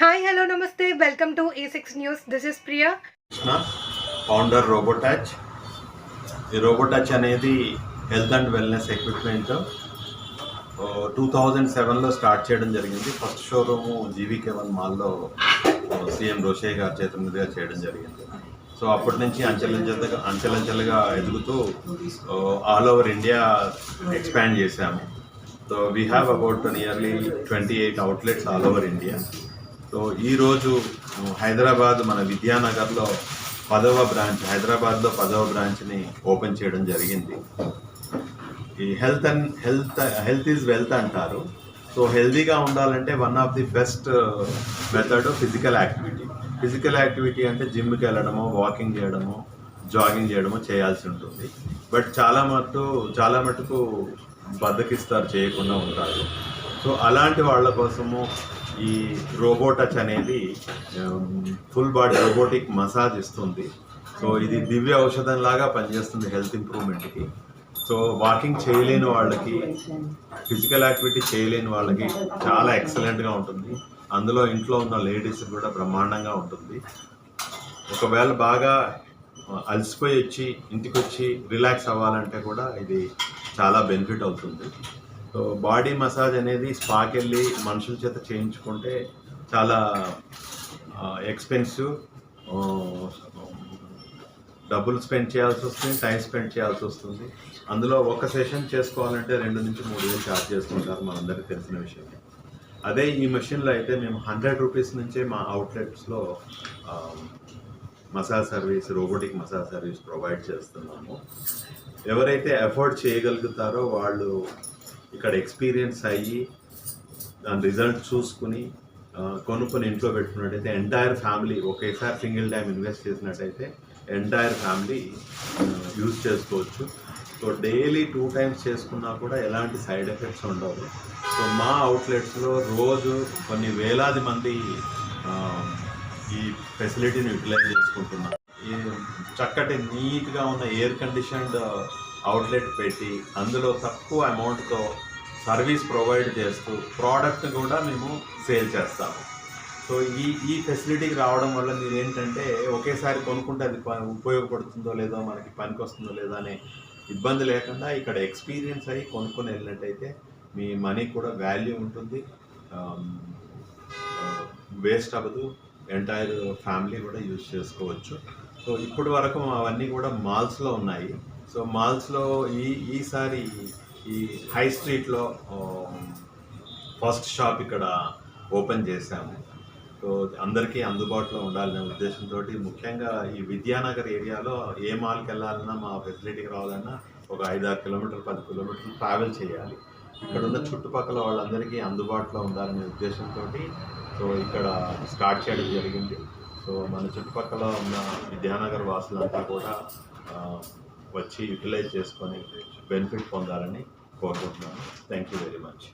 Hi, hello, namaste. Welcome to A6 News. This is Priya. Krishna founder Robotouch. ఈ Robotouch అనేది health and wellness equipment 2007లో start చేయడం జరిగింది. First showroom జీవీకే1 మాల్లో CM రోషే గారి చేతుల మీదుగా చేయడం జరిగింది. సో అప్పటి నుంచి అంచెలంచెలుగా ఎదుగుతూ ఆల్ ఓవర్ ఇండియా ఎక్స్పాండ్ చేశాము. So we have about nearly 28 outlets all over India. So ఈరోజు హైదరాబాద్ మన విద్యానగర్లో 10వ బ్రాంచ్, హైదరాబాద్లో 10వ బ్రాంచ్ని ఓపెన్ చేయడం జరిగింది. ఈ హెల్త్ ఈజ్ వెల్త్ అంటారు. సో హెల్తీగా ఉండాలంటే one of the best method physical activity. Physical activity అంటే జిమ్కి వెళ్ళడము, వాకింగ్ చేయడము, జాగింగ్ చేయడము చేయాల్సి ఉంటుంది. బట్ చాలా మటుకు బద్దకిస్తారు, చేయకుండా ఉంటారు. సో అలాంటి వాళ్ళ కోసము ఈ రోబోటచ్ అనేది ఫుల్ బాడీ రోబోటిక్ మసాజ్ ఇస్తుంది. సో ఇది దివ్య ఔషధం లాగా పనిచేస్తుంది హెల్త్ ఇంప్రూవ్మెంట్కి. సో వాకింగ్ చేయలేని వాళ్ళకి, ఫిజికల్ యాక్టివిటీ చేయలేని వాళ్ళకి చాలా ఎక్సలెంట్గా ఉంటుంది. అందులో ఇంట్లో ఉన్న లేడీస్ కూడా బ్రహ్మాండంగా ఉంటుంది. ఒకవేళ బాగా అలసిపోయి వచ్చి ఇంటికి వచ్చి రిలాక్స్ అవ్వాలంటే కూడా ఇది చాలా బెనిఫిట్ అవుతుంది. సో బాడీ మసాజ్ అనేది స్పాకి వెళ్ళి మనుషుల చేత చేయించుకుంటే చాలా ఎక్స్పెన్సివ్, డబ్బులు స్పెండ్ చేయాల్సి వస్తుంది, టైం స్పెండ్ చేయాల్సి వస్తుంది. అందులో ఒక సెషన్ చేసుకోవాలంటే 2 నుంచి 3 వేలు ఛార్జ్ చేసుకుంటారు, మనందరికీ తెలిసిన విషయం. అదే ఈ మెషిన్లో అయితే మేము 100 రూపీస్ నుంచే మా అవుట్లెట్స్లో massage service, robotic massage service provide చేస్తున్నాము. ఎవరైతే అఫోర్డ్ చేయగలుగుతారో వాళ్ళు ఇక్కడ ఎక్స్పీరియన్స్ అయ్యి దాని రిజల్ట్ చూసుకుని కొనుక్కొని ఇంట్లో పెట్టుకున్నట్టయితే ఎంటైర్ ఫ్యామిలీ ఒకేసారి సింగిల్ టైం ఇన్వెస్ట్ చేసినట్టయితే ఎంటైర్ ఫ్యామిలీ యూజ్ చేసుకోవచ్చు. సో డైలీ 2 టైమ్స్ చేసుకున్నా కూడా ఎలాంటి సైడ్ ఎఫెక్ట్స్ ఉండవు. సో మా అవుట్లెట్స్లో రోజు కొన్ని వేలాది మంది ఈ ఫెసిలిటీని యూటిలైజ్ చేసుకుంటున్నారు. ఈ చక్కటి నీట్గా ఉన్న ఎయిర్ కండిషన్డ్ అవుట్లెట్ పెట్టి అందులో తక్కువ అమౌంట్తో సర్వీస్ ప్రొవైడ్ చేస్తూ ప్రోడక్ట్ కూడా మేము సేల్ చేస్తాము. సో ఈ ఫెసిలిటీకి రావడం వల్ల మీరు ఏంటంటే ఒకేసారి కొనుక్కుంటే అది ఉపయోగపడుతుందో లేదో, మనకి పనికి వస్తుందో లేదో అనే ఇబ్బంది లేకుండా ఇక్కడ ఎక్స్పీరియన్స్ అయ్యి కొనుక్కొని వెళ్ళినట్టయితే మీ మనీ కూడా వాల్యూ ఉంటుంది, వేస్ట్ అవ్వదు, ఎంటైర్ ఫ్యామిలీ కూడా యూజ్ చేసుకోవచ్చు. సో ఇప్పటి వరకు అవన్నీ కూడా మాల్స్లో ఉన్నాయి. సో మాల్స్లో ఈసారి ఈ హై స్ట్రీట్లో ఫస్ట్ షాప్ ఇక్కడ ఓపెన్ చేశాము. సో అందరికీ అందుబాటులో ఉండాలనే ఉద్దేశంతో, ముఖ్యంగా ఈ విద్యానగర్ ఏరియాలో ఏ మాల్కి వెళ్ళాలన్నా, మా ఫెసిలిటీకి రావాలన్నా ఒక 5-6 కిలోమీటర్లు 10 కిలోమీటర్లు ట్రావెల్ చేయాలి. ఇక్కడ ఉన్న చుట్టుపక్కల వాళ్ళందరికీ అందుబాటులో ఉండాలనే ఉద్దేశంతో సో ఇక్కడ స్టార్ట్ చేయడం జరిగింది. సో మన చుట్టుపక్కల ఉన్న విద్యానగర్ వాసులంతా కూడా వచ్చి యూటిలైజ్ చేసుకొని బెనిఫిట్ పొందాలని కోరుకుంటున్నాను. Thank you very much.